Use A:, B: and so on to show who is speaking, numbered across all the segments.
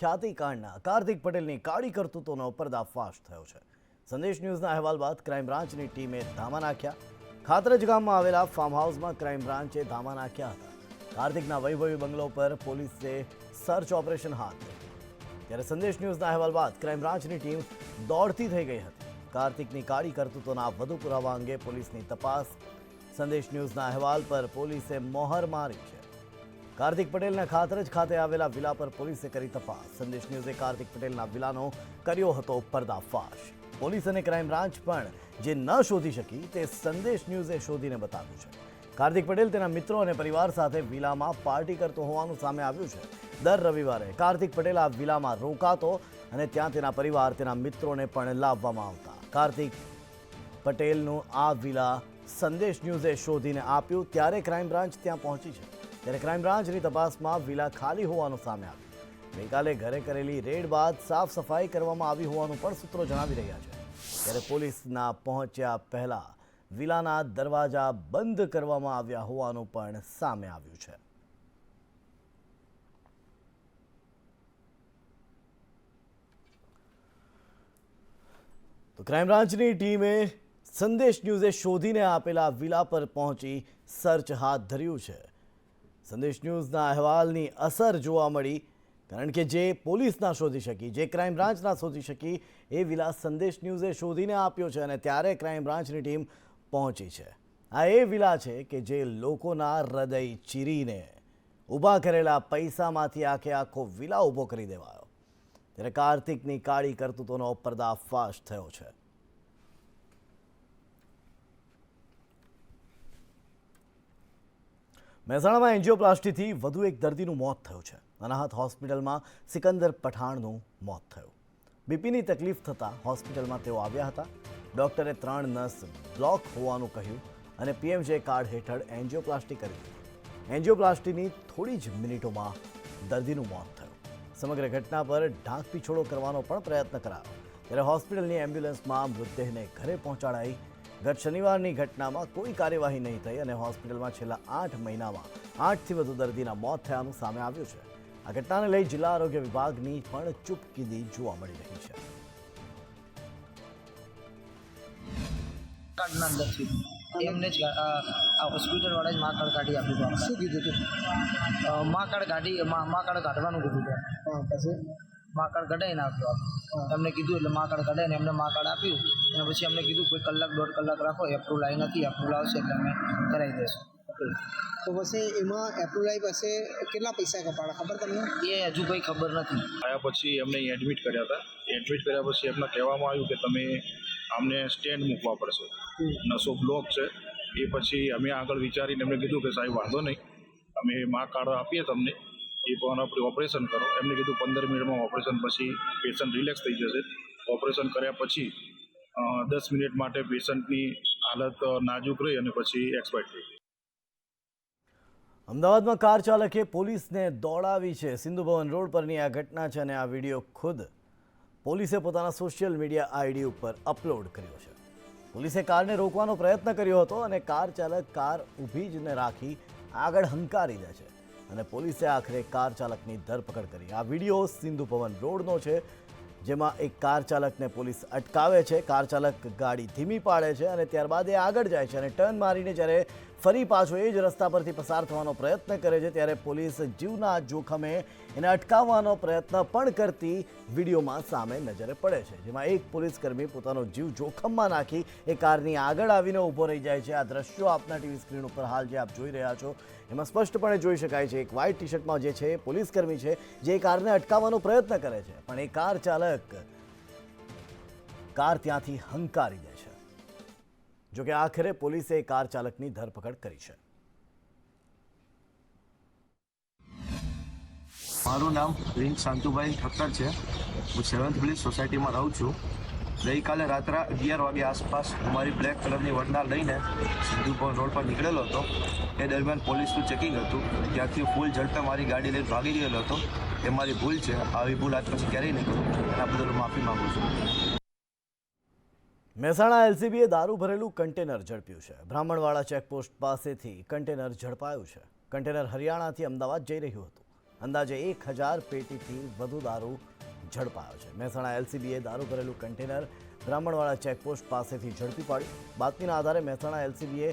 A: ખ્યાતિકાંડના કાર્તિક પટેલની કાળી કરતૂતોનો પર્દાફાશ થયો છે। સંદેશ ન્યૂઝના અહેવાલ બાદ ક્રાઇમ બ્રાન્ચની ટીમે ધામા નાખ્યા। ખાતરજ ગામમાં આવેલા ફાર્મ હાઉસમાં ક્રાઇમ બ્રાન્ચે ધામા નાખ્યા હતા। કાર્તિકના વૈભવી બંગલો પર પોલીસે સર્ચ ઓપરેશન હાથ ધર્યું, ત્યારે સંદેશ ન્યૂઝના અહેવાલ બાદ ક્રાઇમ બ્રાન્ચની ટીમ દોડતી થઈ ગઈ હતી। કાર્તિકની કાળી કરતૂતોના વધુ પુરાવા અંગે પોલીસની તપાસ। સંદેશ ન્યૂઝના અહેવાલ પર પોલીસે મોહર મારી છે। કાર્તિક પટેલના ખાતરજ ખાતે આવેલા વિલા પર પોલીસે કરી તપાસ। સંદેશ ન્યૂઝે કાર્તિક પટેલના વિલાનો કર્યો હતો પર્દાફાશ। પોલીસ અને ક્રાઇમ બ્રાન્ચ પણ જે ન શોધી શકી તે સંદેશ ન્યૂઝે શોધીને બતાવ્યું છે। કાર્તિક પટેલ તેના મિત્રો અને પરિવાર સાથે વિલામાં પાર્ટી કરતો હોવાનું સામે આવ્યું છે। દર રવિવારે કાર્તિક પટેલ આ વિલામાં રોકાતો અને ત્યાં તેના પરિવાર, તેના મિત્રોને પણ લાવવામાં આવતા। કાર્તિક પટેલનું આ વિલા સંદેશ ન્યૂઝે શોધીને આપ્યું, ત્યારે ક્રાઇમ બ્રાન્ચ ત્યાં પહોંચી છે। ત્યારે ક્રાઇમ બ્રાન્ચની તપાસમાં વિલા ખાલી હોવાનું સામે આવ્યું। ગઈકાલે ઘરે કરેલી રેડ બાદ સાફ સફાઈ કરવામાં આવી હોવાનું પણ સૂત્રો જણાવી રહ્યા છે। ત્યારે પોલીસના પહોંચ્યા પહેલા વિલાના દરવાજા બંધ કરવામાં આવ્યા હોવાનું પણ સામે આવ્યું છે। તો ક્રાઇમ બ્રાન્ચની ટીમે સંદેશ ન્યૂઝે શોધીને આપેલા વિલા પર પહોંચી સર્ચ હાથ ધર્યું છે। સંદેશ ન્યૂઝના અહેવાલની અસર જોવા મળી, કારણ કે જે પોલીસ ના શોધી શકી, જે ક્રાઇમ બ્રાન્ચ ના શોધી શકી, એ વિલા સંદેશ ન્યૂઝે શોધીને આપ્યો છે અને ત્યારે ક્રાઇમ બ્રાન્ચની ટીમ પહોંચી છે। આ એ વિલા છે કે જે લોકોના હૃદય ચીરીને ઊભા કરેલા પૈસામાંથી આખો વિલા ઊભો કરી દેવાયો। ત્યારે કાર્તિકની કાળી કરતૂતોનો પર્દાફાશ થયો છે। મહેસાણામાં એન્જિયોપ્લાસ્ટીથી વધુ એક દર્દીનું મોત થયું છે। અનાહત હોસ્પિટલમાં સિકંદર પઠાણનું મોત થયું। બીપીની તકલીફ થતાં હોસ્પિટલમાં તેઓ આવ્યા હતા। ડૉક્ટરે 3 નસ બ્લોક હોવાનું કહ્યું અને પીએમજે કાર્ડ હેઠળ એન્જિયોપ્લાસ્ટી કરી દીધી। એન્જિયોપ્લાસ્ટીની થોડી જ મિનિટોમાં દર્દીનું મોત થયું। સમગ્ર ઘટના પર ઢાંક પીછોડો કરવાનો પણ પ્રયત્ન કરાયો, ત્યારે હોસ્પિટલની એમ્બ્યુલન્સમાં મૃતદેહને ઘરે પહોંચાડાઈ। ગત શનિવારની ઘટનામાં કોઈ કાર્યવાહી નહીં થઈ અને હોસ્પિટલમાં છેલ્લા 8 મહિનામાં 8થી વધુ દર્દીના મોત થયાનું સામે આવ્યું છે। આ ઘટનાને લઈ જિલ્લા આરોગ્ય વિભાગની પણ ચૂપકીદી જોવા મળી રહી છે।
B: એમને જ આ હોસ્પિટલવાળા જ મા કાર્ડ કાઢી આપ્યું હતું।
C: શું કીધું હતું?
B: મા કાર્ડ કાઢવાનું કીધું હતું।
C: પછી
B: મા કાર્ડ કઢાવીને આપ્યું એમને કીધું, એટલે મા કાર્ડ કઢાવીને એમને મા કાર્ડ આપ્યું અને પછી અમને કીધું કોઈ કલાક 1.5 કલાક રાખો, એપ્રુવલ આવી નથી, એપ્રુવલ આવશે એટલે અમે કરાવી દઈશું।
C: તો પછી એમાં એપ્રુવલ પાસે કેટલા પૈસા કપાડા ખબર તમને?
B: એ હજુ કંઈ ખબર નથી।
D: આવ્યા પછી એમને એડમિટ કર્યા હતા। એડમિટ કર્યા પછી એમને કહેવામાં આવ્યું કે તમે આમને સ્ટેન્ડ મૂકવા પડશે, નસો બ્લોક છે। એ પછી અમે આગળ વિચારીને એમને કીધું કે સાહેબ વાંધો નહીં, અમે મા કાર્ડ આપીએ તમને, એ પણ આપણે ઓપરેશન કરો। એમને કીધું 15 મિનિટમાં ઓપરેશન પછી પેશન્ટ રિલેક્સ થઈ જશે। ઓપરેશન કર્યા પછી 10 મિનિટ માટે પેશન્ટની હાલત નાજુક રહી અને પછી એક્સપાયર થઈ ગઈ।
A: અમદાવાદમાં કાર ચાલકે પોલીસને દોડાવી છે। સિંધુ ભવન રોડ પરની આ ઘટના છે અને આ વિડીયો ખુદ પોલીસે પોતાના સોશિયલ મીડિયા આઈડી ઉપર અપલોડ કર્યો છે। પોલીસે કારને રોકવાનો પ્રયત્ન કર્યો હતો અને કાર ચાલક કાર ઊભી જ ને રાખી આગળ હંકારી દે છે અને પોલીસે આખરે કાર ચાલકની ધરપકડ કરી। આ વિડીયો સિંધુ ભવન રોડનો છે, જેમાં એક કાર ચાલકને પોલીસ અટકાવે છે। કાર ચાલક ગાડી ધીમી પાડે છે અને ત્યારબાદ એ આગળ જાય છે અને ટર્ન મારીને જ્યારે ફરી પાછો એ જ રસ્તા પરથી પસાર થવાનો પ્રયત્ન કરે છે, ત્યારે પોલીસ જીવના જોખમે એને અટકાવવાનો પ્રયત્ન પણ કરતી વિડીયોમાં સામે નજરે પડે છે, જેમાં એક પોલીસકર્મી પોતાનો જીવ જોખમમાં નાખી એ કારની આગળ આવીને ઊભો રહી જાય છે। આ દ્રશ્યો આપના ટીવી સ્ક્રીન ઉપર હાલ જે આપ જોઈ રહ્યા છો એમાં સ્પષ્ટપણે જોઈ શકાય છે, એક વ્હાઇટ ટી શર્ટમાં જે છે પોલીસકર્મી છે જે કારને અટકાવવાનો પ્રયત્ન કરે છે, પણ એ કાર ચાલક કાર ત્યાંથી હંકારી દે છે। જોકે આખરે પોલીસે કાર ચાલકની ધરપકડ કરી છે।
E: મારું નામ રિંગ શાંતુભાઈ ઠક્કર છે। હું 7th બ્લિસ સોસાયટીમાં રહું છું। ગઈકાલે રાત્રે 11 વાગ્યા આસપાસ મારી બ્લેક કલરની વંડા લઈને સિંધુ ભવન રોડ પર નીકળેલો હતો। એ દરમિયાન પોલીસનું ચેકિંગ હતું, ત્યાંથી ફૂલ ઝડપે મારી ગાડી લઈને ભાગી ગયેલો હતો। એ મારી ભૂલ છે, આવી ભૂલ આજ પછી ક્યારેય નહીં કરું, એના બદલ માફી માંગુ છું।
A: મહેસાણા એલસીબીએ દારૂ ભરેલું કન્ટેનર ઝડપ્યું છે। બ્રાહ્મણવાડા ચેકપોસ્ટ પાસેથી કન્ટેનર ઝડપાયું છે। કન્ટેનર હરિયાણાથી અમદાવાદ જઈ રહ્યું હતું। અંદાજે 1000 પેટીથી વધુ દારૂ ઝડપાયો છે. મહેસાણા એલસીબીએ દારૂ ભરેલું કન્ટેનર બ્રાહ્મણવાડા ચેકપોસ્ટ પાસેથી ઝડપી પાડ્યું. બાતમીના આધારે મહેસાણા એલસીબીએ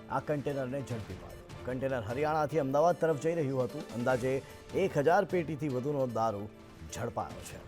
A: આ કન્ટેનરને ઝડપી પાડ્યું. કન્ટેનર હરિયાણાથી અમદાવાદ તરફ જઈ રહ્યું હતું. અંદાજે 1000 પેટીથી વધુનો દારૂ ઝડપાયો છે.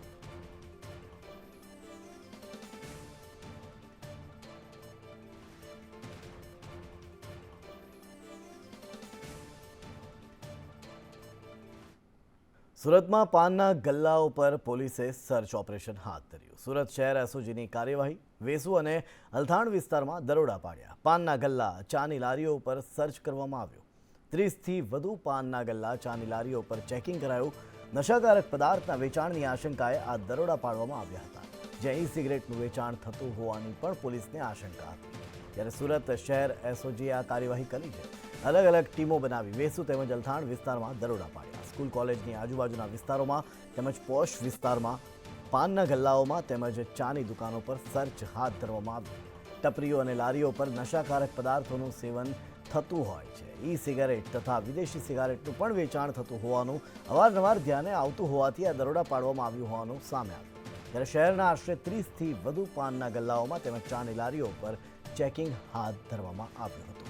A: સુરતમાં પાનના ગલ્લાઓ પર પોલીસે સર્ચ ઓપરેશન હાથ ધર્યું. સુરત શહેર એસઓજીની કાર્યવાહી. વેસુ અને અલથાણ વિસ્તારમાં દરોડા પાડ્યા. પાનના ગલ્લા, ચાની લારીઓ પર સર્ચ કરવામાં આવ્યું. 30થી વધુ પાનના ગલ્લા, ચાની લારીઓ પર ચેકિંગ કરાયું. નશાકારક પદાર્થના વેચાણની આશંકાએ આ દરોડા પાડવામાં આવ્યા હતા, જ્યાં ઈ સિગરેટનું વેચાણ થતું હોવાની પણ પોલીસને આશંકા હતી. ત્યારે સુરત શહેર એસઓજીએ આ કાર્યવાહી કરી છે. અલગ અલગ ટીમો બનાવી વેસુ તેમજ અલથાણ વિસ્તારમાં દરોડા પાડ્યા. સ્કૂલ કોલેજની આજુબાજુના વિસ્તારોમાં તેમજ પોશ વિસ્તારમાં પાનના ગલ્લાઓમાં તેમજ ચાની દુકાનો પર સર્ચ હાથ ધરવામાં આવ્યું. ટપરીઓ અને લારીઓ પર નશાકારક પદાર્થોનું સેવન થતું હોય છે. ઈ સિગારેટ તથા વિદેશી સિગારેટનું પણ વેચાણ થતું હોવાનું અવારનવાર ધ્યાને આવતું હોવાથી આ દરોડા પાડવામાં આવ્યું હોવાનું સામે આવ્યું. ત્યારે શહેરના આશરે 30થી વધુ પાનના ગલ્લાઓમાં તેમજ ચાની લારીઓ પર ચેકિંગ હાથ ધરવામાં આવ્યું હતું.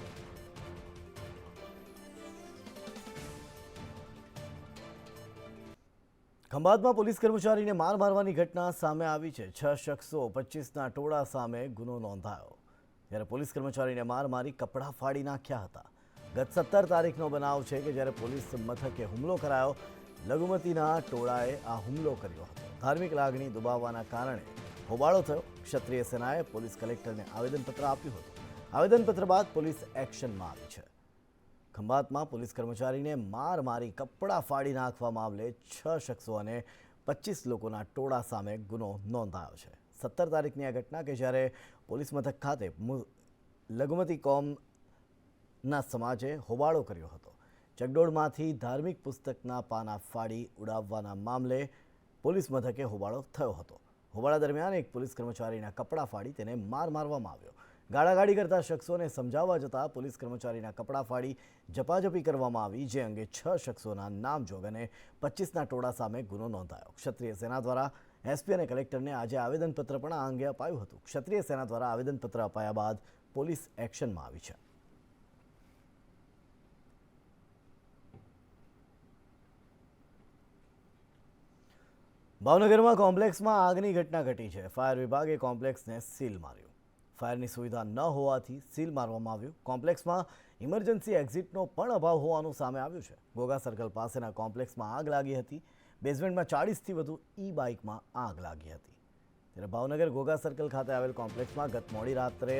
A: ખંભાતમાં પોલીસ કર્મચારીને માર મારવાની ઘટના સામે આવી છે. 6 શખ્સો 25ના ટોળા સામે ગુનો નોંધાયો. જ્યારે પોલીસ કર્મચારીને માર મારી કપડાં ફાડી નાખ્યા હતા. ગત 17 તારીખનો બનાવ છે કે જ્યારે પોલીસ મથકે હુમલો કરાયો. લઘુમતીના ટોળાએ આ હુમલો કર્યો હતો. ધાર્મિક લાગણી દુભાવવાના કારણે હોબાળો થયો. ક્ષત્રિય સેનાએ પોલીસ કલેક્ટરને આવેદનપત્ર આપ્યું હતું. આવેદનપત્ર બાદ પોલીસ એક્શનમાં આવી છે. ખંભાતમાં પોલીસ કર્મચારીને માર મારી કપડાં ફાડી નાખવા મામલે 6 શખ્સો અને 25 લોકોના ટોળા સામે ગુનો નોંધાયો છે. 17 તારીખની આ ઘટના કે જ્યારે પોલીસ મથક ખાતે લઘુમતી કોમના સમાજે હોબાળો કર્યો હતો. ચકડોળમાંથી ધાર્મિક પુસ્તકના પાના ફાડી ઉડાવવાના મામલે પોલીસ મથકે હોબાળો થયો હતો. હોબાળા દરમિયાન એક પોલીસ કર્મચારીના કપડાં ફાડી તેને માર મારવામાં આવ્યો. ગાળાગાળી કરતા શખ્સોને સમજાવવા જતાં પોલીસ કર્મચારીના કપડાં ફાડી ઝપાઝપી કરવામાં આવી, જે અંગે 6 શખ્સોના નામજોગ અને 25ના ટોળા સામે ગુનો નોંધાયો. ક્ષત્રિય સેના દ્વારા એસપી અને કલેક્ટરને આજે આવેદનપત્ર પણ આ અંગે અપાયું હતું. ક્ષત્રિય સેના દ્વારા આવેદનપત્ર અપાયા બાદ પોલીસ એક્શનમાં આવી છે. ભાવનગરમાં કોમ્પ્લેક્સમાં આગની ઘટના ઘટી છે. ફાયર વિભાગે કોમ્પ્લેક્સને સીલ માર્યું. ફાયરની સુવિધા ન હોવાથી સીલ મારવામાં આવ્યું. કોમ્પ્લેક્સમાં ઇમરજન્સી એક્ઝિટનો પણ અભાવ હોવાનું સામે આવ્યું છે. ઘોઘા સર્કલ પાસેના કોમ્પ્લેક્સમાં આગ લાગી હતી. બેઝમેન્ટમાં 40થી વધુ ઈ બાઇકમાં આગ લાગી હતી. ત્યારે ભાવનગર ઘોઘા સર્કલ ખાતે આવેલ કોમ્પ્લેક્સમાં ગત મોડી રાત્રે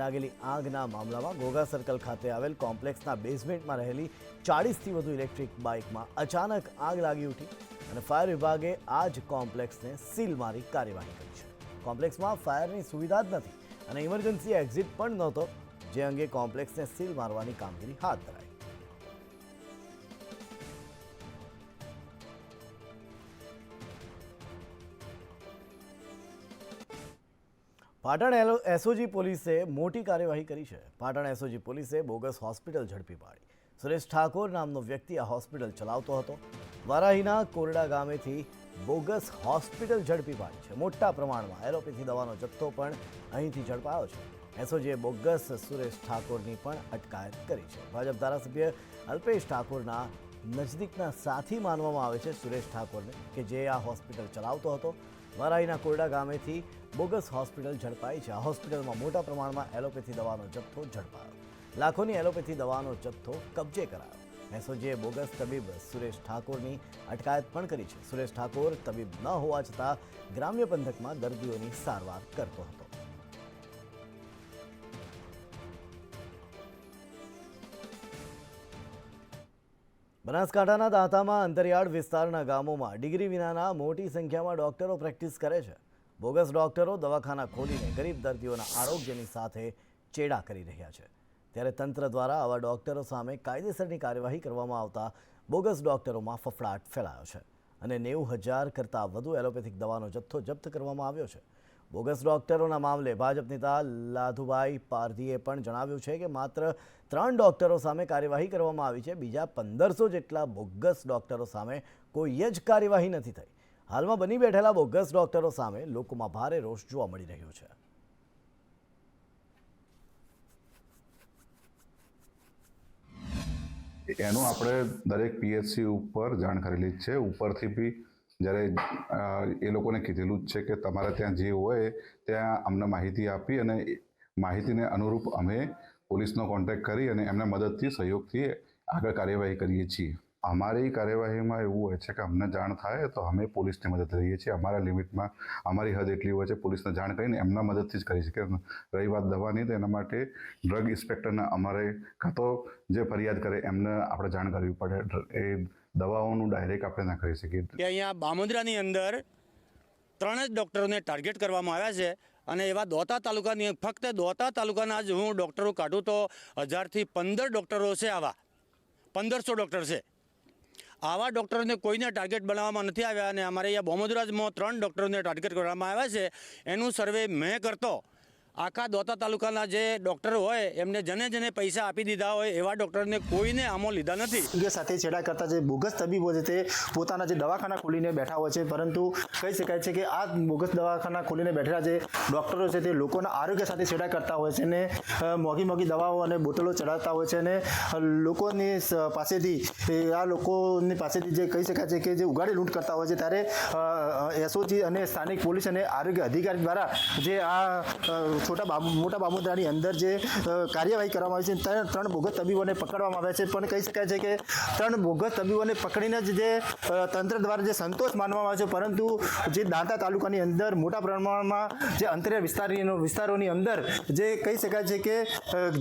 A: લાગેલી આગના મામલામાં ઘોઘા સર્કલ ખાતે આવેલ કોમ્પ્લેક્સના બેઝમેન્ટમાં રહેલી 40થી વધુ ઇલેક્ટ્રિક બાઇકમાં અચાનક આગ લાગી ઉઠી અને ફાયર વિભાગે આ જ કોમ્પ્લેક્સને સીલ મારી કાર્યવાહી કરી છે. કોમ્પ્લેક્સમાં ફાયરની સુવિધા જ નથી અને ઇમરજન્સી એક્ઝિટ પણ નહોતો, જે અંગે કોમ્પ્લેક્સને સીલ મારવાની કામગીરી હાથ ધરાઈ. પાટણ એસઓજી પોલીસે મોટી કાર્યવાહી કરી છે. પાટણ એસઓજી પોલીસે બોગસ હોસ્પિટલ ઝડપી પાડી. સુરેશ ઠાકોર નામનો વ્યક્તિ આ હોસ્પિટલ ચલાવતો હતો. વારાહીના કોરડા ગામેથી બોગસ હોસ્પિટલ ઝડપી પાડી છે. મોટા પ્રમાણમાં એલોપેથી દવાનો જથ્થો પણ અહીંથી ઝડપાયો છે. એસઓજીએ બોગસ સુરેશ ઠાકોરની પણ અટકાયત કરી છે. ભાજપ ધારાસભ્ય અલ્પેશ ઠાકોરના નજદીકના સાથી માનવામાં આવે છે સુરેશ ઠાકોરને, કે જે આ હોસ્પિટલ ચલાવતો હતો. વારાહીના કોરડા ગામેથી બોગસ હોસ્પિટલ ઝડપાઈ છે. આ હોસ્પિટલમાં મોટા પ્રમાણમાં એલોપેથી દવાનો જથ્થો ઝડપાયો. લાખોની એલોપેથી દવાનો જથ્થો કબજે કરાયો. એસઓજીએ બોગસ તબીબ સુરેશ ઠાકોરની અટકાયત પણ કરી છે. સુરેશ ઠાકોર તબીબ ન હોવા છતાં ગ્રામ્ય પંથકમાં દર્દીઓની સારવાર કરતો હતો. બનાસકાંઠાના દાંતામાં અંતરિયાળ વિસ્તારના ગામોમાં ડિગ્રી વિનાના મોટી સંખ્યામાં ડોક્ટરો પ્રેક્ટિસ કરે છે. બોગસ ડોક્ટરો દવાખાના ખોલીને ગરીબ દર્દીઓના આરોગ્યની સાથે ચેડા કરી રહ્યા છે. ત્યારે તંત્ર દ્વારા આવા ડોક્ટરો સામે કાયદેસરની કાર્યવાહી કરવામાં આવતા બોગસ ડોક્ટરોમાં ફફડાટ ફેલાયો છે અને 90,000 કરતાં વધુ એલોપેથિક દવાનો જથ્થો જપ્ત કરવામાં આવ્યો છે. બોગસ ડોક્ટરોના મામલે ભાજપ નેતા લાધુભાઈ પારધીએ પણ જણાવ્યું છે કે માત્ર 3 ડોક્ટરો સામે કાર્યવાહી કરવામાં આવી છે, બીજા 1500 જેટલા બોગસ ડોક્ટરો સામે કોઈ જ કાર્યવાહી નથી થઈ. હાલમાં બની બેઠેલા બોગસ ડોક્ટરો સામે લોકોમાં ભારે રોષ જોવા મળી રહ્યો છે.
F: એનું આપણે દરેક પીએચસી ઉપર જાણ કરેલી જ છે. ઉપરથી બી જ્યારે એ લોકોને કીધેલું જ છે કે તમારે ત્યાં જે હોય ત્યાં અમને માહિતી આપી અને માહિતીને અનુરૂપ અમે પોલીસનો કોન્ટેક્ટ કરી અને એમના મદદથી સહયોગથી આગળ કાર્યવાહી કરીએ છીએ. અમારી કાર્યવાહીમાં એવું હોય છે કે અમને જાણ થાય તો અમે પોલીસની મદદ લઈએ છીએ. અમારા લિમિટમાં અમારી હદ એટલી હોય છે પોલીસને જાણ કરીને એમના મદદથી જ કરી શકીએ. રહી વાત દવાની તો એના માટે ડ્રગ ઇન્સ્પેક્ટરના અમારે કાં તો જે ફરિયાદ કરે એમને આપણે જાણ કરવી પડે. એ દવાઓનું ડાયરેક્ટ આપણે ના કરી શકીએ.
G: કે અહીંયા બામુંદ્રાની અંદર 3 જ ડૉક્ટરોને ટાર્ગેટ કરવામાં આવ્યા છે અને એવા દોતા તાલુકાની ફક્ત દોતા તાલુકાના જ હું ડૉક્ટરો કાઢું તો 1000થી 15 ડૉક્ટરો છે. આવા 1500 ડૉક્ટર છે. આવા ડૉક્ટરોને કોઈને ટાર્ગેટ બનાવવામાં નથી આવ્યા અને અમારે અહીંયા બામુંદ્રામાં 3 ડૉક્ટરોને ટાર્ગેટ કરવામાં આવ્યા છે. એનું સર્વે મેં કરતો આખા દોતા તાલુકાના જે ડૉક્ટર હોય એમને જેને પૈસા આપી દીધા હોય એવા ડૉક્ટરને કોઈને આમાં લીધા નથી.
H: આરોગ્ય સાથે છેડા કરતા જે બોગસ તબીબો છે તે પોતાના જે દવાખાના ખોલીને બેઠા હોય છે, પરંતુ કહી શકાય છે કે આ બોગસ દવાખાના ખોલીને બેઠેલા જે ડૉક્ટરો છે તે લોકોના આરોગ્ય સાથે છેડા કરતા હોય છે અને મોંઘી દવાઓ અને બોટલો ચડાવતા હોય છે અને લોકોની પાસેથી આ લોકોની પાસેથી જે કહી શકાય છે કે જે ઉગાડી લૂંટ કરતા હોય છે. ત્યારે એસઓજી અને સ્થાનિક પોલીસ અને આરોગ્ય અધિકારી દ્વારા જે આ મોટા બામુંદ્રાની અંદર જે કાર્યવાહી કરવામાં આવી છે, 3 બોગસ તબીબોને પકડવામાં આવ્યા છે. પણ કહી શકાય છે કે 3 બોગસ તબીબોને પકડીને જ જે તંત્ર દ્વારા જે સંતોષ માનવામાં આવે છે, પરંતુ જે દાંતા તાલુકાની અંદર મોટા પ્રમાણમાં જે અંતરિયાળ વિસ્તારોની અંદર જે કહી શકાય છે કે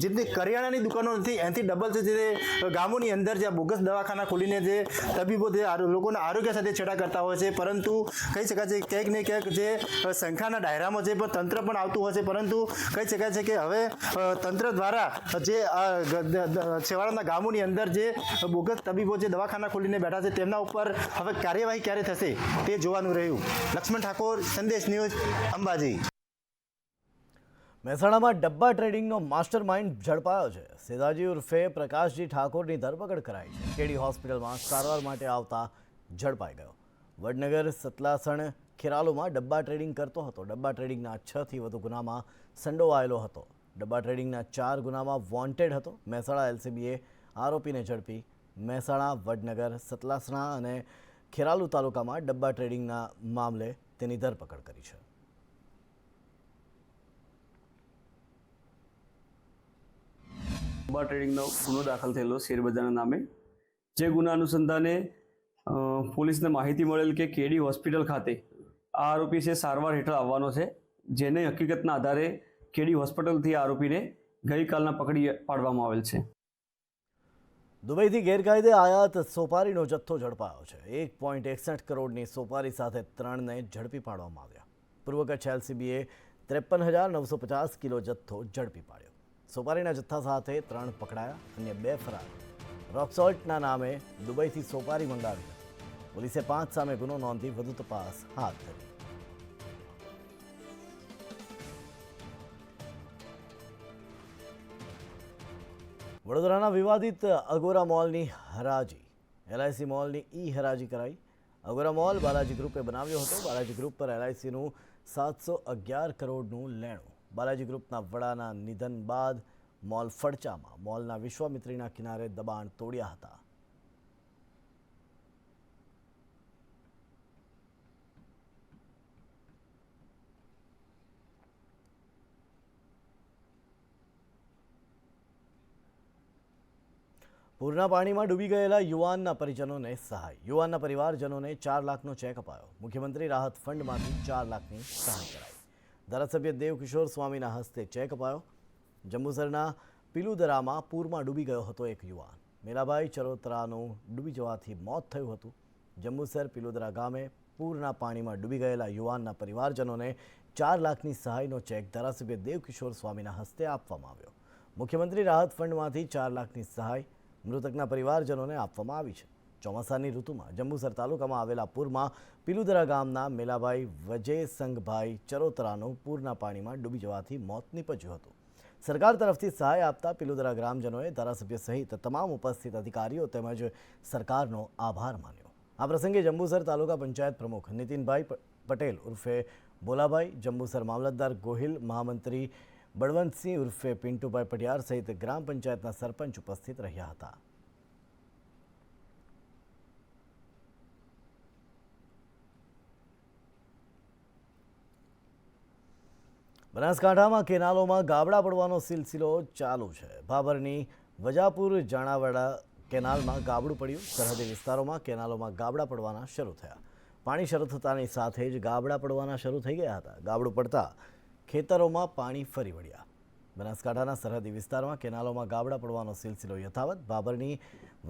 H: જેટલી કરિયાણાની દુકાનો નથી એનાથી ડબલ છે જે ગામોની અંદર જે બોગસ દવાખાના ખોલીને જે તબીબો જે લોકોના આરોગ્ય સાથે છેડા કરતા હોય છે. પરંતુ કહી શકાય છે ક્યાંક ને ક્યાંક જે સંખ્યાના ડાયરામાં જે પણ તંત્ર પણ આવતું હોય છે, પરંતુ કહી શકાય છે કે હવે તંત્ર દ્વારા જે છેવાડાના ગામોની અંદર જે બોગસ તબીબો જે દવાખાના ખોલીને બેઠા છે તેમના ઉપર હવે કાર્યવાહી ક્યારે થશે તે જોવાનું રહ્યું. લક્ષ્મણ ઠાકોર, સંદેશ ન્યૂઝ, અંબાજી.
A: મહેસાણામાં ડબ્બા ટ્રેડિંગનો માસ્ટર માઇન્ડ ઝડપાયો છે. સેદાજી ઉર્ફે પ્રકાશજી ઠાકોરની ધરપકડ કરાઈ છે. કેડી હોસ્પિટલમાં સારવાર માટે આવતા ઝડપાઈ ગયો. વડનગર સતલાસણ ખેરાલુમાં ડબ્બા ટ્રેડિંગ કરતો હતો. ડબ્બા ટ્રેડિંગના 6થી વધુ ગુનામાં સંડોવાયેલો હતો. ડબ્બા ટ્રેડિંગના 4 ગુનામાં વોન્ટેડ હતો. મહેસાણા એલસીબીએ આરોપીને ઝડપી મહેસાણા, વડનગર, સતલાસણા અને ખેરાલુ તાલુકામાં ડબ્બા ટ્રેડિંગના મામલે તેની ધરપકડ કરી છે.
I: ડબ્બા ટ્રેડિંગનો ગુનો દાખલ થયેલો શેરબજારના નામે. જે ગુના અનુસંધાને પોલીસને માહિતી મળેલ કે કેડી હોસ્પિટલ ખાતે આ આરોપી છે સારવાર હેઠળ આવવાનો છે, જેને હકીકતના આધારે કેડી હોસ્પિટલથી આરોપીને ગઈકાલના પકડી પાડવામાં આવેલ છે.
A: દુબઈથી ગેરકાયદે આયાત સોપારીનો જથ્થો ઝડપાયો છે. 1.61 કરોડની સોપારી સાથે 3ને ઝડપી પાડવામાં આવ્યા. પૂર્વ કચ્છ એલસીબીએ 53,950 કિલો જથ્થો ઝડપી પાડ્યો. સોપારીના જથ્થા સાથે 3 પકડાયા. અન્ય 2 ફરાર. રોકસોલ્ટના નામે દુબઈથી સોપારી મંગાવી હતી. પોલીસે 5 સામે ગુનો નોંધી વધુ તપાસ હાથ ધરી. વડોદરાના વિવાદિત અગોરા મોલની હરાજી. એલઆઈસી મોલની હરાજી કરાઈ. અગોરા મોલ બાલાજી ગ્રુપે બનાવ્યો હતો. બાલાજી ગ્રુપ પર એલઆઈસીનું 711 કરોડનું લેણું. બાલાજી ગ્રુપના વડાના નિધન બાદ મોલ ફડચામાં. મોલના વિશ્વામિત્રીના કિનારે દબાણ તોડ્યા હતા. પૂરના પાણીમાં ડૂબી ગયેલા યુવાનના પરિજનોને સહાય. યુવાનના પરિવારજનોને 4 લાખનો ચેક અપાયો. મુખ્યમંત્રી રાહત ફંડમાંથી 4 લાખની સહાય કરાઈ. ધારાસભ્ય દેવકિશોર સ્વામીના હસ્તે ચેક અપાયો. જંબુસરના પિલુદરામાં પૂરમાં ડૂબી ગયો હતો એક યુવાન. મેલાભાઈ ચરોતરાનું ડૂબી જવાથી મોત થયું હતું. જંબુસર પિલુદરા ગામે પૂરના પાણીમાં ડૂબી ગયેલા યુવાનના પરિવારજનોને 4 લાખની સહાયનો ચેક ધારાસભ્ય દેવકિશોર સ્વામીના હસ્તે આપવામાં આવ્યો. મુખ્યમંત્રી રાહત ફંડમાંથી 4 લાખની સહાય મૃતકના પરિવારજનોને આપવામાં આવી છે. ચોમાસાની ઋતુમાં જંબુસર તાલુકામાં આવેલા પૂરમાં પિલુદરા ગામના મેલાભાઈ વજયસંગભાઈ ચરોતરાનું પૂરના પાણીમાં ડૂબી જવાથી મોત નીપજ્યું હતું. સરકાર તરફથી સહાય આપતા પિલુદરા ગ્રામજનોએ ધારાસભ્ય સહિત તમામ ઉપસ્થિત અધિકારીઓ તેમજ સરકારનો આભાર માન્યો. આ પ્રસંગે જંબુસર તાલુકા પંચાયત પ્રમુખ નીતિનભાઈ પટેલ ઉર્ફે બોલાભાઈ, જંબુસર મામલતદાર ગોહિલ, મહામંત્રી બળવંતસિંહ ઉર્ફે પિન્ટુભાઈ પટિયાર સહિત ગ્રામ પંચાયતના સરપંચ ઉપસ્થિત રહ્યા હતા. બનાસકાંઠામાં કેનાલોમાં ગાબડા પડવાનો સિલસિલો ચાલુ છે. ભાભરની વજાપુર જાણાવાડા કેનાલમાં ગાબડું પડ્યું. સરહદી વિસ્તારોમાં કેનાલોમાં ગાબડા પડવાના શરૂ થયા. પાણી શરૂ થતાની સાથે જ ગાબડા પડવાના શરૂ થઈ ગયા હતા. ગાબડું પડતા ખેતરોમાં પાણી ફરી વળ્યા. બનાસકાંઠાના સરહદી વિસ્તારમાં કેનાલોમાં ગાબડા પડવાનો સિલસિલો યથાવત. ભાભરની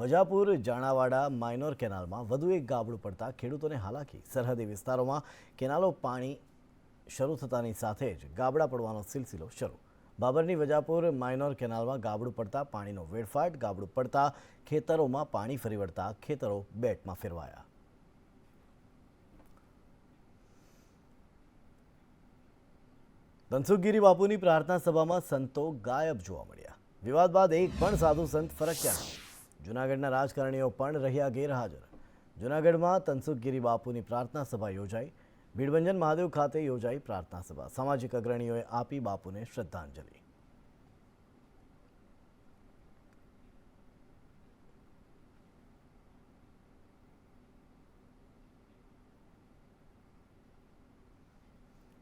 A: વજાપુર જાણાવાડા માઇનોર કેનાલમાં વધુ એક ગાબડું પડતા ખેડૂતોને હાલાકી. સરહદી વિસ્તારોમાં કેનાલો પાણી શરૂ થતાની સાથે જ ગાબડા પડવાનો સિલસિલો શરૂ. ભાભરની વજાપુર માઇનોર કેનાલમાં ગાબડું પડતા પાણીનો વેડફાટ. ગાબડું પડતા ખેતરોમાં પાણી ફરી વળતા ખેતરો બેટમાં ફેરવાયા. ધનસુખગીરી બાપુની પ્રાર્થના સભામાં સંતો ગાયબ જોવા મળ્યા. વિવાદ બાદ એક પણ સાધુ સંત ફરક્યા નહીં. જૂનાગઢના રાજકારણીઓ પણ રહ્યા ગેરહાજર. જૂનાગઢમાં ધનસુખગીરી બાપુની પ્રાર્થના સભા યોજાઈ. ભીડભંજન મહાદેવ ખાતે યોજાઈ પ્રાર્થના સભા. સામાજિક અગ્રણીઓએ આપી બાપુને શ્રદ્ધાંજલિ.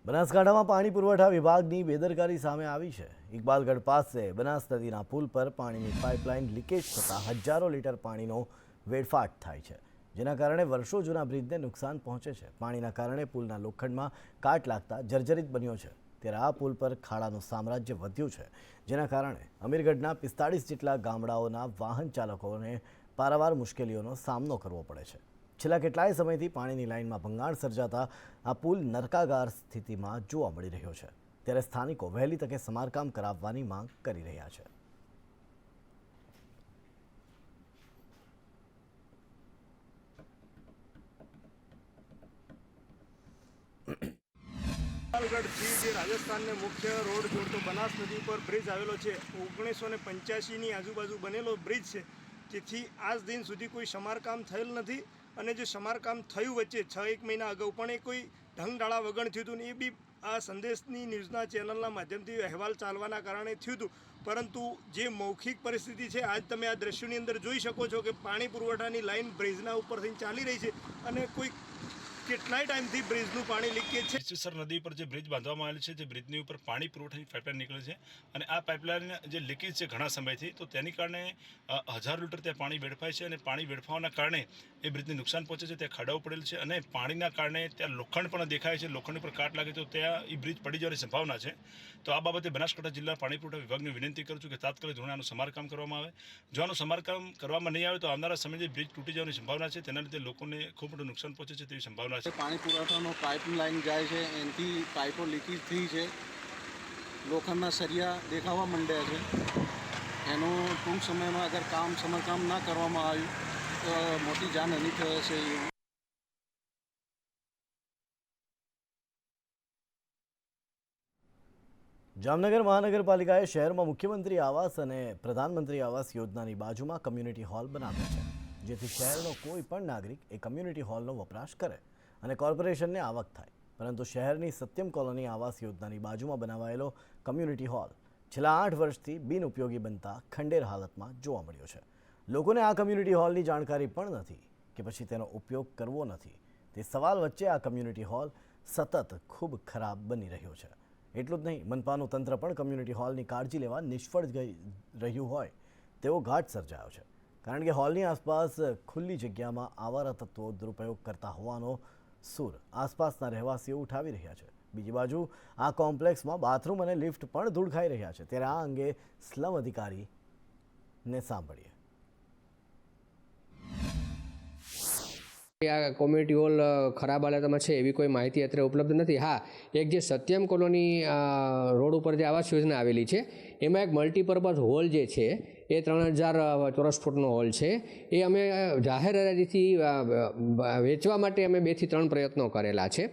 A: બનાસકાંઠામાં પાણી પુરવઠા વિભાગની બેદરકારી સામે આવી છે. ઇકબાલગઢ પાસે બનાસ નદીના પુલ પર પાણીની પાઇપલાઇન લીકેજ થતાં હજારો લીટર પાણીનો વેડફાટ થાય છે, જેના કારણે વર્ષો જૂના બ્રિજને નુકસાન પહોંચે છે. પાણીના કારણે પુલના લોખંડમાં કાટ લાગતા જર્જરિત બન્યો છે. ત્યારે આ પુલ પર ખાડાનું સામ્રાજ્ય વધ્યું છે, જેના કારણે અમીરગઢના 45 જેટલા ગામડાઓના વાહન ચાલકોને પારાવાર મુશ્કેલીઓનો સામનો કરવો પડે છે. છેલ્લા કેટલાય સમયથી પાણીની લાઇનમાં ભંગાણ સર્જાતા આ પુલ નરકાગાર સ્થિતિમાં જોવા મળી રહ્યો છે. ત્યારે સ્થાનિકો વહેલી તકે સમારકામ કરાવવાની માંગ કરી રહ્યા છે.
J: થી જે રાજસ્થાનને મુખ્ય રોડ જોડતો બનાસ નદી પર બ્રિજ આવેલો છે, 1985ની આજુબાજુ બનેલો બ્રિજ છે, જેથી આજ દિન સુધી કોઈ સમારકામ થયેલ નથી. અને જે સમારકામ થયું વચ્ચે 6-1 મહિના અગાઉ પણ એ કોઈ ઢંગડાળા વગણ થયું હતું ને એ બી આ સંદેશની ન્યૂઝના ચેનલના માધ્યમથી અહેવાલ ચાલવાના કારણે થયું હતું. પરંતુ જે મૌખિક પરિસ્થિતિ છે, આજ તમે આ દ્રશ્યોની અંદર જોઈ શકો છો કે પાણી પુરવઠાની લાઇન બ્રિજના ઉપરથી ચાલી રહી છે અને કોઈ કેટલાય ટાઈમથી બ્રિજનું પાણી લીકેજ છે.
K: વિશ્વેશ્વર નદી પર જે બ્રિજ બાંધવામાં આવેલ છે, તે બ્રિજની ઉપર પાણી પુરવઠાની પાઇપલાઇન નીકળે છે અને આ પાઇપલાઇન જે લીકેજ છે ઘણા સમયથી, તો તેની કારણે 1000 લીટર ત્યાં પાણી વેડફાય છે અને પાણી વેડફાવાના કારણે એ બ્રિજને નુકસાન પહોંચે છે. ત્યાં ખાડાઓ પડેલ છે અને પાણીના કારણે ત્યાં લોખંડ પણ દેખાય છે. લોખંડ પર કાટ લાગે તો ત્યાં એ બ્રિજ પડી જવાની સંભાવના છે. તો આ બાબતે બનાસકાંઠા જિલ્લા પાણી પુરવઠા વિભાગને વિનંતી કરું છું કે તાત્કાલિક ધોરણે આનું સમારકામ કરવામાં આવે. જો આનું સમારકામ કરવામાં નહીં આવે તો આવનારા સમયે બ્રિજ તૂટી જવાની સંભાવના છે. તેના લીધે લોકોને ખૂબ મોટું નુકસાન પહોંચે છે તેવી સંભાવના છે.
L: પાણી પુરવઠાનો પાઇપલાઇન જાય છે, એનાથી પાઇપો લીકેજ થઈ છે, લોખંડના સરિયા દેખાવા માંડ્યા છે. એનું ટૂંક સમયમાં અગર સમારકામ ના કરવામાં આવ્યું તો મોટી જાનહાનિ થશે.
A: જામનગર મહાનગરપાલિકાએ શહેરમાં મુખ્યમંત્રી આવાસ અને પ્રધાનમંત્રી આવાસ યોજનાની બાજુમાં કમ્યુનિટી હોલ બનાવ્યો છે, જેથી શહેરનો કોઈ પણ નાગરિક એ કમ્યુનિટી હોલનો વપરાશ કરે અને કોર્પોરેશનને આવક થાય. પરંતુ શહેરની સત્યમ કોલોની આવાસ યોજનાની બાજુમાં બનાવાયેલો કમ્યુનિટી હોલ છેલ્લા 8 વર્ષથી બિનઉપયોગી બનતા ખંડેર હાલતમાં જોવા મળ્યો છે. લોકોને આ કમ્યુનિટી હોલની જાણકારી પણ નથી કે પછી તેનો ઉપયોગ કરવો નથી. તે સવાલ વચ્ચે આ કમ્યુનિટી હોલ સતત ખૂબ ખરાબ બની રહ્યો છે. એટલું જ નહીં, મનપાનું તંત્ર પણ કમ્યુનિટી હોલની કાળજી લેવા નિષ્ફળ રહ્યું હોય તેવો ઘાટ સર્જાયો છે, કારણ કે હોલની આસપાસ ખુલ્લી જગ્યામાં આવારા તત્વો દુરુપયોગ કરતા હોવાનો સૂર આસપાસના રહેવાસીઓ ઉઠાવી રહ્યા છે. બીજી બાજુ આ કોમ્પ્લેક્સમાં બાથરૂમ અને લિફ્ટ પણ ધૂળ ખાઈ રહ્યા છે. ત્યારે આ અંગે સ્લમ અધિકારીને સાંભળીએ.
M: આ કોમ્યુનિટી હોલ ખરાબ હાલતમાં છે એવી કોઈ માહિતી અત્યારે ઉપલબ્ધ નથી. હા, એક જે સત્યમ કોલોની રોડ ઉપર જે આવાસ યોજના આવેલી છે, એમાં એક મલ્ટીપર્પઝ હોલ જે છે એ 3000 ચોરસ ફૂટનો હોલ છે. એ અમે જાહેર હરાજીથી વેચવા માટે અમે 2 થી 3 પ્રયત્નો કરેલા છે,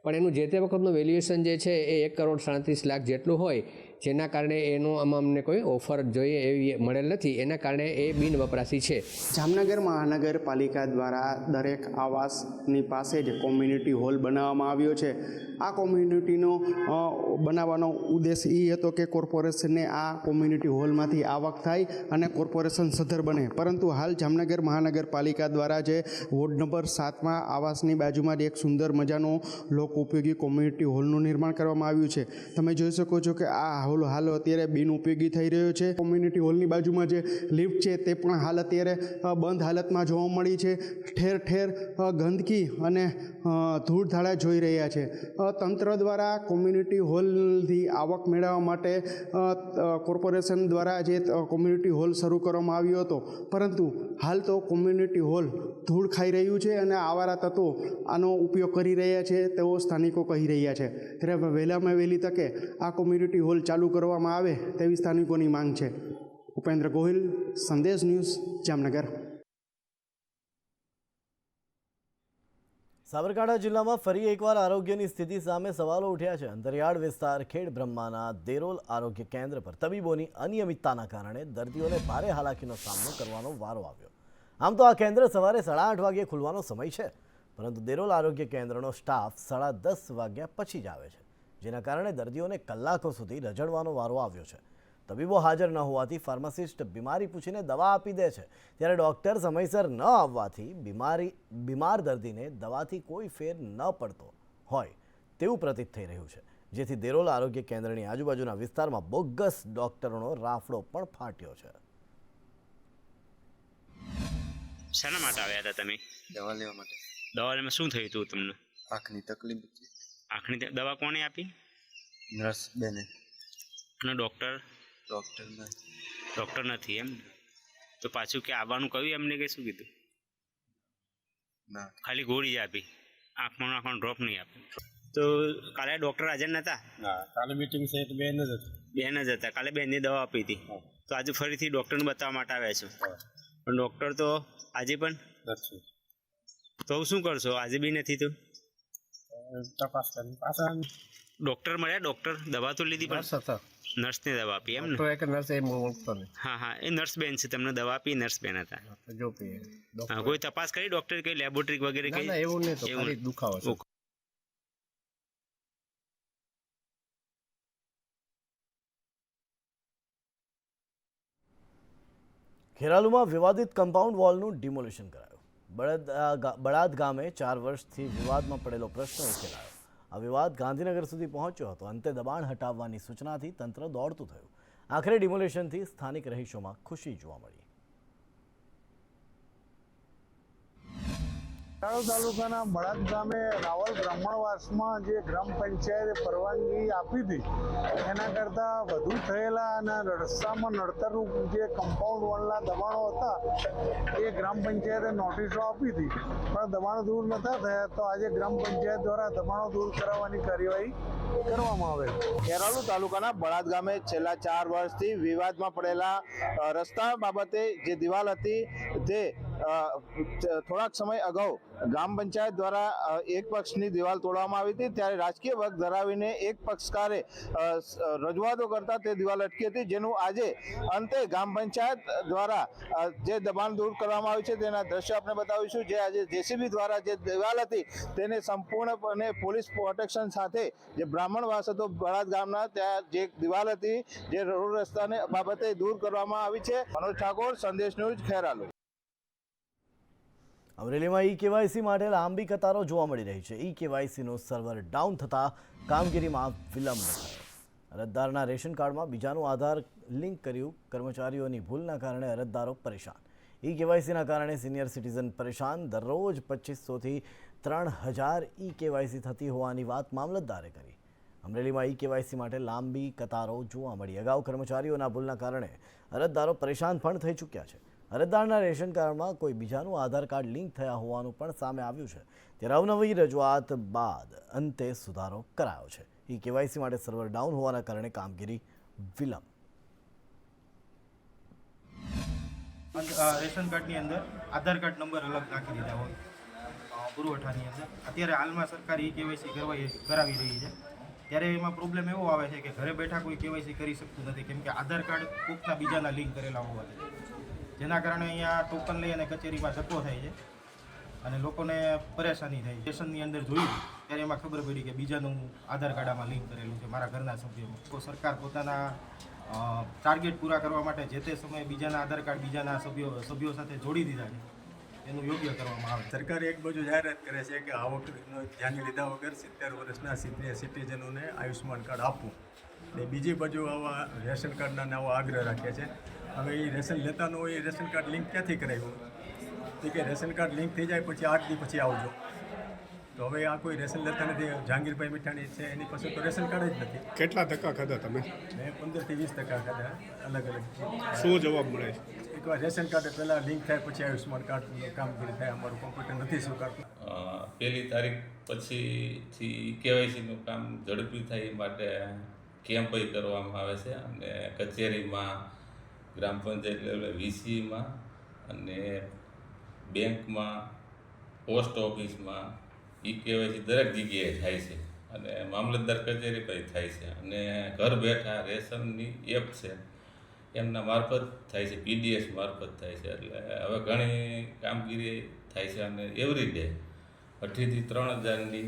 M: પણ એનું જે તે વખતનું વેલ્યુએશન જે છે એ 1,37,00,000 જેટલું હોય, જેના કારણે એનો આમાં અમને કોઈ ઓફર જોઈએ એવી મળેલ નથી. એના કારણે એ બિન વપરાશી છે.
H: જામનગર મહાનગરપાલિકા દ્વારા દરેક આવાસની પાસે જ કોમ્યુનિટી હોલ બનાવવામાં આવ્યો છે. આ કોમ્યુનિટીનો બનાવવાનો ઉદ્દેશ એ હતો કે કોર્પોરેશનને આ કોમ્યુનિટી હોલમાંથી આવક થાય અને કોર્પોરેશન સદ્ધર બને. પરંતુ હાલ જામનગર મહાનગરપાલિકા દ્વારા જે વોર્ડ નંબર 7માં આવાસની બાજુમાં જ એક સુંદર મજાનો લોક ઉપયોગી કોમ્યુનિટી હોલનું નિર્માણ કરવામાં આવ્યું છે. તમે જોઈ શકો છો કે આ હોલ હાલ અત્યારે બિનઉપયોગી થઈ રહ્યો છે. કોમ્યુનિટી હોલની બાજુમાં જે લિફ્ટ છે તે પણ હાલ અત્યારે બંધ હાલતમાં જોવા મળી છે. ઠેર ઠેર ગંદકી અને ધૂળધાળા જોઈ રહ્યા છે. તંત્ર દ્વારા કોમ્યુનિટી હોલથી આવક મેળવવા માટે કોર્પોરેશન દ્વારા જે કોમ્યુનિટી હોલ શરૂ કરવામાં આવ્યો હતો, પરંતુ હાલ તો કોમ્યુનિટી હોલ ધૂળ ખાઈ રહ્યું છે અને આવારા તત્વો આનો ઉપયોગ કરી રહ્યા છે તેઓ સ્થાનિકો કહી રહ્યા છે. ત્યારે વહેલામાં વહેલી તકે આ કોમ્યુનિટી હોલ ચાલુ કરવામાં આવે તેવી સ્થાનિકોની માંગ છે. ઉપેન્દ્ર ગોહિલ, સંદેશ ન્યૂઝ, જામનગર.
A: સાબરકાંઠા જિલ્લામાં ફરી એકવાર આરોગ્યની સ્થિતિ સામે સવાલો ઉઠ્યા છે. અંતરિયાળ વિસ્તાર ખેડ બ્રહ્માના દેરોલ આરોગ્ય કેન્દ્ર પર તબીબોની અનિયમિતતાના કારણે દર્દીઓને ભારે હાલાકીનો સામનો કરવાનો વારો આવ્યો. આમ તો આ કેન્દ્ર સવારે 8:30 વાગ્યે ખુલવાનો સમય છે, પરંતુ દેરોલ આરોગ્ય કેન્દ્રનો સ્ટાફ 10:30 વાગ્યા પછી જ આવે છે, જેના કારણે દર્દીઓને કલાકો સુધી રઝળવાનો વારો આવ્યો છે. તબીબો હાજર ન હોવાથી ફાર્માસિસ્ટ બીમારી પૂછીને દવા આપી દે છે, ત્યારે ડૉક્ટર સમયસર ન આવવાથી બીમાર દર્દીને દવાથી કોઈ ફેર ન પડતો હોય તેવું પ્રતીત થઈ રહ્યું છે, જેથી દેરોલ આરોગ્ય કેન્દ્રની આજુબાજુના વિસ્તારમાં બોગસ ડૉક્ટરોનો રાફડો પણ ફાટ્યો છે.
N: શાના માટે આવ્યા હતા તમે?
L: દવા લેવા માટે.
N: દવા લેવામાં શું થયું હતું તમને?
L: આંખની તકલીફ હતી.
N: આંખની દવા કોણે આપી?
L: નર્સ બેને.
N: અને ડૉક્ટર? ડૉક્ટર નથી એમ? તો પાછું કે આવવાનું કહ્યું એમને કે શું કીધું?
L: ના,
N: ખાલી ગોળી જ આપી, આંખમાં નાખવાનું ડ્રોપ નહીં આપે. તો કાલે ડૉક્ટર હાજર નહોતા?
L: ના, કાલે મીટિંગ છે તો બેન જ હતી.
N: બેન જ હતા. કાલે બેનની દવા આપી હતી, તો આજે ફરીથી ડૉક્ટરને બતાવવા માટે આવ્યા છો, પણ ડૉક્ટર તો આજે પણ
L: નથી.
N: તો શું કરશો? આજે બી નથી તો
L: તપાસ કરી પાછા
N: ડૉક્ટર મળ્યા? ડૉક્ટર દવા તો લીધી પણ નર્સને દવા આપી એમ ને? હા હા, એ નર્સ બેન છે, તમને દવા આપી નર્સ બેન હતા. હા, કોઈ તપાસ કરી ડૉક્ટર, કઈ લેબોરેટરી વગેરે કઈ?
L: એવું નહીં, દુખાવો છે.
A: ખેરાલુમાં વિવાદિત કમ્પાઉન્ડ વોલનું ડિમોલિશન કરાયું. બળાદ ગામે 4 વર્ષથી વિવાદમાં પડેલો પ્રશ્ન ઉકેલાયો. આ વિવાદ ગાંધીનગર સુધી પહોંચ્યો હતો. અંતે દબાણ હટાવવાની સૂચનાથી તંત્ર દોડતું થયું. આખરે ડિમોલિશનથી સ્થાનિક રહીશોમાં ખુશી જોવા મળી.
O: ખેરાલુ તાલુકાના બળાદ ગામે રાવલ બ્રાહ્મણવાસમાં જે ગ્રામ પંચાયતે પરવાનગી આપી હતી એના કરતાં વધુ થયેલા અને રસ્તામાં નડતરરૂપ જે કમ્પાઉન્ડ વોલના દબાણો હતા એ ગ્રામ પંચાયતે નોટિસો આપી હતી, પણ દબાણો દૂર નહોતા થયા. તો આજે ગ્રામ પંચાયત દ્વારા દબાણો દૂર કરાવવાની કાર્યવાહી કરવામાં આવે.
H: ખેરાલુ તાલુકાના બળાદ ગામે છેલ્લા 4 વર્ષથી વિવાદમાં પડેલા રસ્તા બાબતે જે દિવાલ હતી તે થોડાક સમય અગાઉ ગ્રામ પંચાયત દ્વારા એક પક્ષની દિવાલ તોડવામાં આવી હતી, ત્યારે રાજકીય વર્ગ ધરાવીને એક પક્ષકારે રજૂઆતો કરતા તે દિવાલ અટકી હતી, જેનું આજે અંતે ગ્રામ પંચાયત દ્વારા જે દબાણ દૂર કરવામાં આવ્યું છે તેના દ્રશ્ય આપણે બતાવીશું. જે આજે જેસીબી દ્વારા જે દિવાલ હતી તેને સંપૂર્ણપણે પોલીસ પ્રોટેક્શન સાથે જે બ્રાહ્મણવાસ હતો બળાદ ગામના, ત્યાં જે દિવાલ હતી જે રોડ રસ્તાને બાબતે દૂર કરવામાં આવી છે. મનોજ ઠાકોર, સંદેશ ન્યૂઝ, ખેરાલુ.
A: અમરેલીમાં ઈ-કેવાયસી માટે લાંબી કતારો જોવા મળી રહી છે. ઈ-કેવાયસીનું સર્વર ડાઉન થતાં કામગીરીમાં વિલંબ થયો. અરજદારના રેશન કાર્ડમાં બીજાનું આધાર લિંક કર્યું. કર્મચારીઓની ભૂલના કારણે અરજદારો પરેશાન. ઈ-કેવાયસીના કારણે સિનિયર સિટીઝન પરેશાન. દરરોજ 2500થી 3000 ઈ-કેવાયસી થતી હોવાની વાત મામલતદારે કરી. અમરેલીમાં ઈ-કેવાયસી માટે લાંબી કતારો જોવા મળી. અગાઉ કર્મચારીઓના ભૂલના કારણે અરજદારો પરેશાન પણ થઈ ચૂક્યા છે. અરજદારના રેશન કાર્ડમાં કોઈ બીજાનું આધાર કાર્ડ લિંક થયા હોવાનું પણ સામે આવ્યું છે. ત્યારે અવનવી રજૂઆત બાદ અંતે સુધારો કરાયો છે. ઈ-કેવાયસી માટે સર્વર ડાઉન હોવાના કારણે કામગીરી વિલંબ.
P: રેશન કાર્ડની અંદર આધાર કાર્ડ નંબર અલગ નાખી દીધા હોય પુરવઠાની અંદર. અત્યારે હાલમાં સરકાર કેવાયસી કરાવી રહી છે, ત્યારે એમાં પ્રોબ્લેમ એવો આવે છે કે ઘરે બેઠા કોઈ કેવાયસી કરી શકતું નથી, કેમ કે આધાર કાર્ડ કોકના બીજાના લિંક કરેલા હોવાથી, જેના કારણે અહીંયા ટોકન લઈ અને કચેરીમાં ધક્કો થાય છે અને લોકોને પરેશાની થાય. સ્ટેશનની અંદર જોયું ત્યારે એમાં ખબર પડી કે બીજાનું આધાર કાર્ડ આમાં લિંક કરેલું છે મારા ઘરના સભ્યોમાં. તો સરકાર પોતાના ટાર્ગેટ પૂરા કરવા માટે જે તે સમયે બીજાના આધાર કાર્ડ બીજાના સભ્યો સાથે જોડી દીધા છે, એનું યોગ્ય કરવામાં આવે.
Q: સરકારે એક બાજુ જાહેરાત કરે છે કે આવકનો ધ્યાન લીધા વગર 70 વર્ષના સિનિયર સિટીઝનોને આયુષ્યમાન કાર્ડ આપવું, અને બીજી બાજુ આવા રેશન કાર્ડના આવો આગ્રહ રાખે છે. હવે એ રેશન લેતા ન હોય એ રેશન કાર્ડ લિંક ક્યાંથી કરાવ્યું? તો કે રેશન કાર્ડ લિંક થઈ જાય પછી 8 દી પછી આવજો. તો હવે આ કોઈ રેશન લેતા નથી. જહાંગીરભાઈ મીઠાણી છે, એની પાસે તો રેશન કાર્ડ જ નથી.
R: કેટલા ટકા ખાધા તમે?
Q: મેં 15 થી 20% ખાધા, અલગ અલગ.
R: શું જવાબ મળે છે?
Q: એકવાર રેશન કાર્ડ પહેલાં લિંક થાય પછી આયુષ્યમાન કાર્ડનું કામગીરી થાય. અમારું કોમ્પ્યુટર નથી સ્વીકારતું.
S: 1લી તારીખ પછીથી કેવાયસીનું કામ ઝડપી થાય એ માટે કેમ્પ કરવામાં આવે છે, અને કચેરીમાં, ગ્રામ પંચાયત લેવલે વીસીમાં, અને બેંકમાં, પોસ્ટ ઓફિસમાં કેવાયસી દરેક જગ્યાએ થાય છે, અને મામલતદાર કચેરી પર થાય છે, અને ઘર બેઠા રેશનની એપ છે એમના મારફત થાય છે, પીડીએસ મારફત થાય છે. એટલે હવે ઘણી કામગીરી થાય છે, અને એવરી ડે 2,000 થી 3,000ની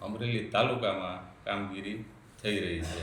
S: અમરેલી તાલુકામાં કામગીરી થઈ રહી છે.